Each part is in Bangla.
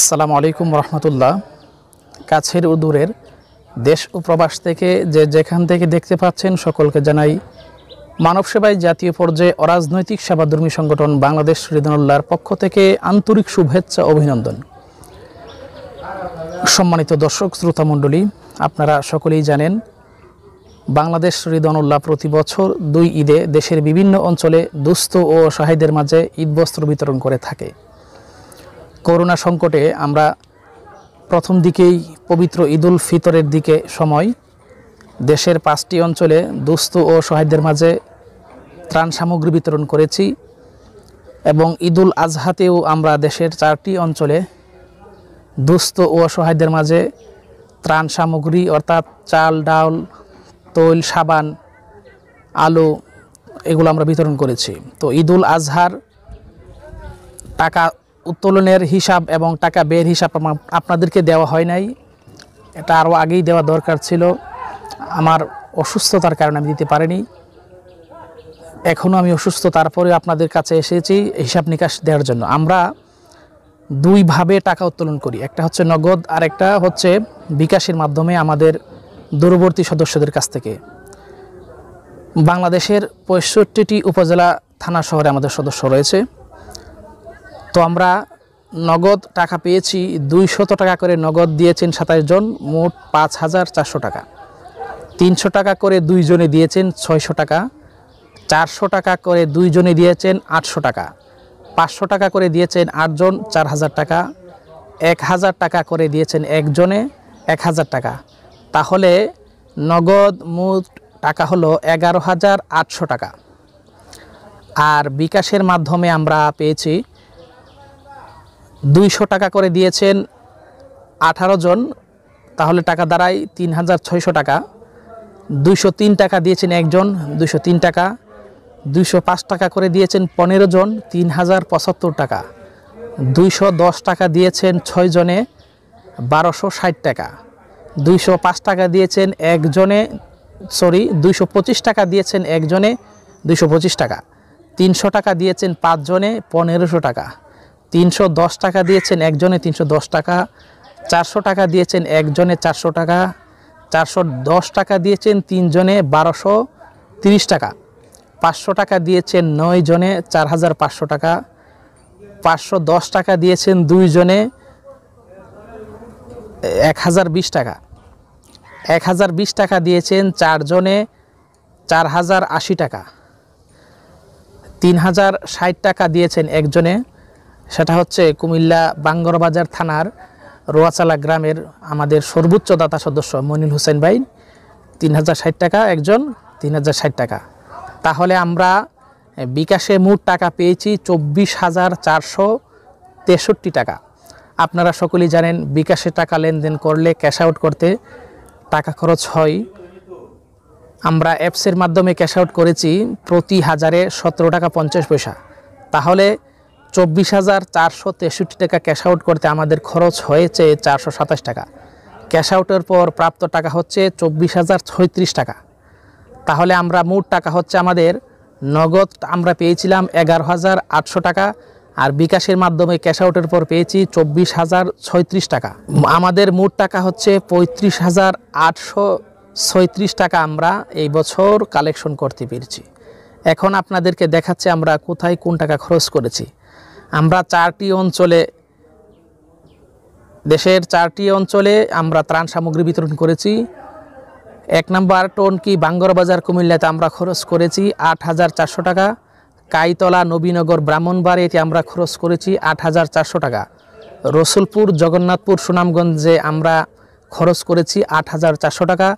আসসালামু আলাইকুম রহমতুল্লাহ। কাছের ও দূরের দেশ ও প্রবাস থেকে যেখান থেকে দেখতে পাচ্ছেন সকলকে জানাই মানব সেবায় জাতীয় পর্যায়ে অরাজনৈতিক সেবাধর্মী সংগঠন বাংলাদেশ রিদওয়ানুল্লাহর পক্ষ থেকে আন্তরিক শুভেচ্ছা অভিনন্দন। সম্মানিত দর্শক শ্রোতা মণ্ডলী, আপনারা সকলেই জানেন বাংলাদেশ রিদওয়ানুল্লাহ প্রতি বছর 2 ঈদে দেশের বিভিন্ন অঞ্চলে দুস্থ ও অসহায়দের মাঝে ঈদ বস্ত্র বিতরণ করে থাকে। করোনা সংকটে আমরা প্রথম দিকেই পবিত্র ঈদুল ফিতরের দিকে সময় দেশের 5টি অঞ্চলে দুস্থ ও অসহায়দের মাঝে ত্রাণ সামগ্রী বিতরণ করেছি এবং ঈদুল আজহাতেও আমরা দেশের 4টি অঞ্চলে দুস্থ ও অসহায়দের মাঝে ত্রাণ সামগ্রী অর্থাৎ চাল, ডাল, তৈল, সাবান, আলু এগুলো আমরা বিতরণ করেছি। তো ঈদুল আজহার টাকা উত্তোলনের হিসাব এবং টাকা ব্যয়ের হিসাব আপনাদেরকে দেওয়া হয় নাই, এটা আরও আগেই দেওয়া দরকার ছিল। আমার অসুস্থতার কারণে আমি দিতে পারিনি। এখনও আমি অসুস্থ, তারপরে আপনাদের কাছে এসেছি হিসাব নিকাশ দেওয়ার জন্য। আমরা 2 ভাবে টাকা উত্তোলন করি, একটা হচ্ছে নগদ আর একটা হচ্ছে বিকাশের মাধ্যমে আমাদের দূরবর্তী সদস্যদের কাছ থেকে। বাংলাদেশের 65টি উপজেলা থানা শহরে আমাদের সদস্য রয়েছে। তো আমরা নগদ টাকা পেয়েছি 200 টাকা করে নগদ দিয়েছেন 27 জন, মোট 5400 টাকা। 300 টাকা করে 2 জনে দিয়েছেন 600 টাকা, 400 টাকা করে 2 জনে দিয়েছেন 800 টাকা, 500 টাকা করে দিয়েছেন 8 জন 4000 টাকা, 1000 টাকা করে দিয়েছেন 1 জনে 1000 টাকা। তাহলে নগদ মোট টাকা হলো 11800 টাকা। আর বিকাশের মাধ্যমে আমরা পেয়েছি 200 টাকা করে দিয়েছেন 18 জন, তাহলে টাকা দাঁড়ায় 3600 টাকা। 203 টাকা দিয়েছেন 1 জন, 203 টাকা। 205 টাকা করে দিয়েছেন 15 জন, 3075 টাকা। 210 টাকা দিয়েছেন 6 জনে, 1260 টাকা। 205 টাকা দিয়েছেন 225 টাকা দিয়েছেন 1 জনে, 225 টাকা। 300 টাকা দিয়েছেন 5 জনে, 1500 টাকা। 310 টাকা দিয়েছেন 1 জনে, 310 টাকা। 400 টাকা দিয়েছেন 1 জনে, 400 টাকা। 410 টাকা দিয়েছেন 3 জনে, 1230 টাকা। 500 টাকা দিয়েছেন 9 জনে, 4500 টাকা। 510 টাকা দিয়েছেন 2 জনে, 1020 টাকা। 1020 টাকা দিয়েছেন 4 জনে, 4080 টাকা। 3060 টাকা দিয়েছেন 1 জনে, সেটা হচ্ছে কুমিল্লা বাঙ্গরবাজার থানার রোয়াচালা গ্রামের আমাদের সর্বোচ্চ দাতা সদস্য মনির হোসেন ভাই, 3060 টাকা একজন, 3060 টাকা। তাহলে আমরা বিকাশে মোট টাকা পেয়েছি 24463 টাকা। আপনারা সকলেই জানেন বিকাশে টাকা লেনদেন করলে ক্যাশ আউট করতে টাকা খরচ হয়। আমরা অ্যাপসের মাধ্যমে ক্যাশ আউট করেছি প্রতি হাজারে 17 টাকা 50 পয়সা। তাহলে 24463 টাকা ক্যাশ আউট করতে আমাদের খরচ হয়েছে 427 টাকা। ক্যাশ আউটের পর প্রাপ্ত টাকা হচ্ছে 24036 টাকা। তাহলে আমরা মোট টাকা হচ্ছে আমাদের নগদ আমরা পেয়েছিলাম 11800 টাকা, আর বিকাশের মাধ্যমে ক্যাশ আউটের পর পেয়েছি 24036 টাকা। আমাদের মোট টাকা হচ্ছে 35836 টাকা আমরা এই বছর কালেকশন করতে পেরেছি। এখন আপনাদেরকে দেখাচ্ছে আমরা কোথায় কোন টাকা খরচ করেছি। আমরা 4টি অঞ্চলে, দেশের 4টি অঞ্চলে আমরা ত্রাণ সামগ্রী বিতরণ করেছি। 1 নম্বর টনকি বাঙ্গরবাজার কুমিল্লাতে আমরা খরচ করেছি 8400 টাকা। কাইতলা নবীনগর ব্রাহ্মণবাড়িয়াতে আমরা খরচ করেছি 8400 টাকা। রসুলপুর জগন্নাথপুর সুনামগঞ্জে আমরা খরচ করেছি 8400 টাকা।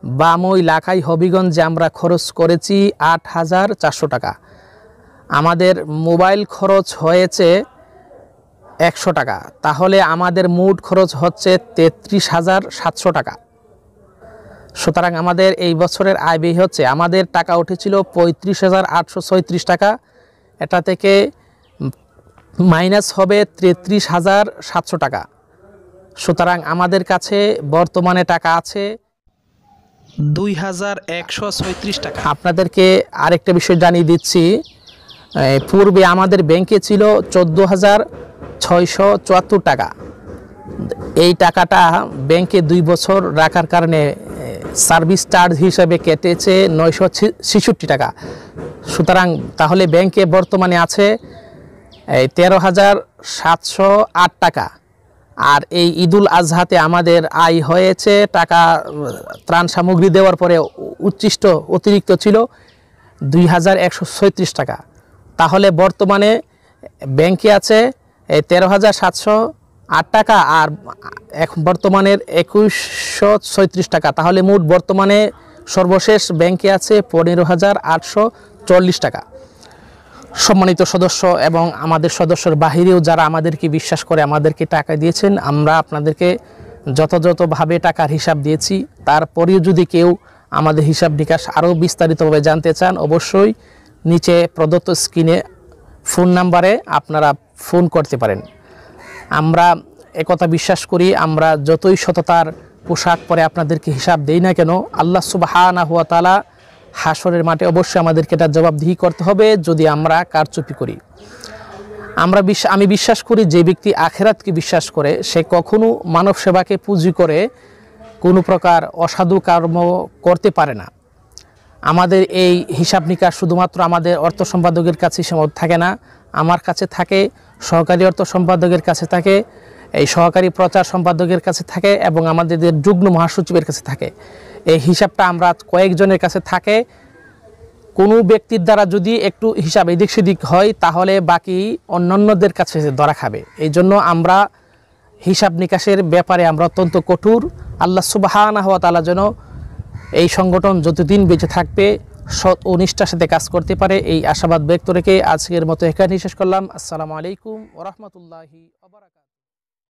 বামই লাখাই হবিগঞ্জে আমরা খরচ করেছি 8400 টাকা। আমাদের মোবাইল খরচ হয়েছে 100 টাকা। তাহলে আমাদের মোট খরচ হচ্ছে 33700 টাকা। সুতরাং আমাদের এই বছরের আয় ব্যয় হচ্ছে, আমাদের টাকা উঠেছিল 35836 টাকা, এটা থেকে মাইনাস হবে 33700 টাকা। সুতরাং আমাদের কাছে বর্তমানে টাকা আছে 2136 টাকা। আপনাদেরকে আরেকটা বিষয় জানিয়ে দিচ্ছি, পূর্বে আমাদের ব্যাংকে ছিল 14674 টাকা, এই টাকাটা ব্যাংকে 2 বছর রাখার কারণে সার্ভিস চার্জ হিসাবে কেটেছে 966 টাকা। সুতরাং তাহলে ব্যাংকে বর্তমানে আছে 13,708 টাকা। আর এই ঈদুল আজহাতে আমাদের আয় হয়েছে টাকা ত্রাণ সামগ্রী দেওয়ার পরে উচ্ছিষ্ট অতিরিক্ত ছিল 2,136 টাকা। তাহলে বর্তমানে ব্যাংকে আছে 13,708 টাকা আর বর্তমানের 2,136 টাকা। তাহলে মোট বর্তমানে সর্বশেষ ব্যাংকে আছে 15,840 টাকা। সম্মানিত সদস্য এবং আমাদের সদস্যের বাহিরেও যারা আমাদেরকে বিশ্বাস করে আমাদেরকে টাকা দিয়েছেন, আমরা আপনাদেরকে যথাযথভাবে টাকার হিসাব দিয়েছি। তারপরেও যদি কেউ আমাদের হিসাব নিকাশ আরও বিস্তারিতভাবে জানতে চান, অবশ্যই নিচে প্রদত্ত স্ক্রিনে ফোন নাম্বারে আপনারা ফোন করতে পারেন। আমরা একথা বিশ্বাস করি, আমরা যতই সততার পোশাক পরে আপনাদেরকে হিসাব দেই না কেন, আল্লাহ সুবহানাহু ওয়া তাআলা হাসরের মাঠে অবশ্যই আমাদেরকে এটা জবাবদিহি করতে হবে যদি আমরা কারচুপি করি। আমি বিশ্বাস করি যে ব্যক্তি আখিরাতকে বিশ্বাস করে সে কখনো মানব সেবাকে পুঁজি করে কোনো প্রকার অসাধু কর্ম করতে পারে না। আমাদের এই হিসাব নিকাশ শুধুমাত্র আমাদের অর্থ সম্পাদকের কাছে সীমাবদ্ধ থাকে না, আমার কাছে থাকে, সহকারী অর্থ সম্পাদকের কাছে থাকে, এই সহকারী প্রচার সম্পাদকের কাছে থাকে এবং আমাদের যুগ্ম মহাসচিবের কাছে থাকে। এই হিসাবটা আমরা কয়েকজনের কাছে থাকে। কোনো ব্যক্তির দ্বারা যদি একটু হিসাব এদিক সেদিক হয় তাহলে বাকি অন্যান্যদের কাছে ধরা খাবে। এই জন্য আমরা হিসাব নিকাশের ব্যাপারে আমরা অত্যন্ত কঠোর। আল্লাহ সুবহানাহু ওয়া তাআলা যেন এই সংগঠন যতদিন বেঁচে থাকবে সৎ ও নিষ্ঠার সাথে কাজ করতে পারে, এই আশাবাদ ব্যক্ত রেখে আজকের মতো এখানেই শেষ করলাম। আসসালামু আলাইকুম ওয়া রাহমাতুল্লাহি ওয়া বারাকাতুহু।